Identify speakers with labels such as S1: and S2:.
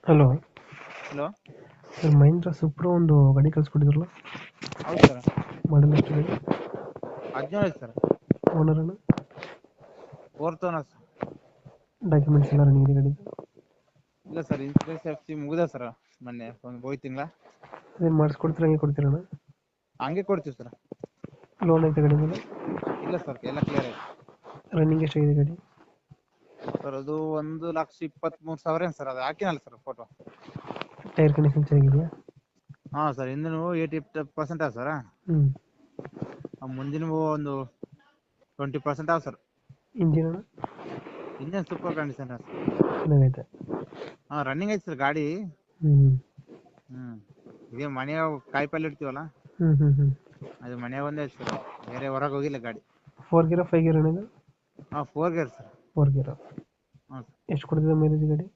S1: Hello
S2: hello.
S1: Sir, Mahindra Supro ಒಂದು ಗಾಡಿ ಕಳಿಸ್ಕೊಟ್ಟಿದ್ರಲ್ಲ,
S2: ಹೌದು ಸರ್.
S1: ಮಾಡಲ್ ಎಷ್ಟು ಗಾಡಿ?
S2: 17 ಸರ್.
S1: ಓನರ್ ಅಣ್ಣ?
S2: Fourth owner sir.
S1: ಡಾಕ್ಯುಮೆಂಟ್ಸ್ ಎಲ್ಲ ರನ್ನಿಂಗ್ ಇದೆ ಗಾಡಿದು?
S2: ಇಲ್ಲ ಸರ್, ಇನ್ಸೂರೆನ್ಸ್ ಎಫ್ಸಿ ಮುಗಿದ ಸರ್. ಮೊನ್ನೆ ಒಂದು ಹೋಗಿ ತಿಂಗಳ
S1: ಅದೇನು ಮಾಡಿಸ್ಕೊಡ್ತೀರಾ, ಹಂಗೆ ಕೊಡ್ತೀರಣ್ಣ?
S2: ಹಂಗೆ ಕೊಡ್ತೀವಿ ಸರ್.
S1: ಲೋನ್ ಐತೆ ಗಾಡಿ ಮೇಲೆ?
S2: ಇಲ್ಲ ಸರ್, ಎಲ್ಲ ಕ್ಲಿಯರ್ ಐತೆ.
S1: ರನ್ನಿಂಗ್ ಎಷ್ಟಾಗಿದೆ ಗಾಡಿ?
S2: ಸರ್ ಅದು 1,23,000 ಏನು ಸರ್. ಅದು ಹಾಕಿನಲ್ಲ ಸರ್ ಫೋಟೋ.
S1: ಟೈರ್ ಕಂಡೀಷನ್ ಚೆನ್ನಾಗಿದೆಯಾ?
S2: ಹಾಂ ಸರ್, ಹಿಂದಿನ 80% ಅದ ಸರ್. ಮುಂದಿನ ಒಂದು 20% ಅವ ಸರ್.
S1: ಇಂಜಿನ್ ಅಣ್ಣ?
S2: ಇಂಜನ್ ಸೂಪರ್ ಕಂಡೀಷನ್ ಅದ ಸರ್.
S1: ಚೆನ್ನಾಗೈತೆ?
S2: ಹಾಂ, ರನ್ನಿಂಗ್ ಐತೆ ಸರ್ ಗಾಡಿ.
S1: ಹ್ಞೂ
S2: ಇದೇ ಮನೆ ಕಾಯಿಪಲ್ಲೆ ಇಡ್ತೀವಲ್ಲ,
S1: ಹ್ಞೂ ಹ್ಞೂ ಹ್ಞೂ
S2: ಅದು ಮನೆ ಒಂದೇ ಐತೆ ಸರ್. ಬೇರೆ ಹೊರಗೆ ಹೋಗಿಲ್ಲ ಗಾಡಿ.
S1: 4 ಗೇರ 5 ಗೇರ್ ಅಣ್ಣ ಇದು?
S2: ಹಾಂ, 4 ಗೇರ್ ಸರ್.
S1: 4 ಗೇರ.
S2: ಹಾಂ ಸರ್.
S1: ಎಷ್ಟು ಕೊಡ್ತಿದೆ ಮೈಲೇಜ್ ಗಾಡಿ?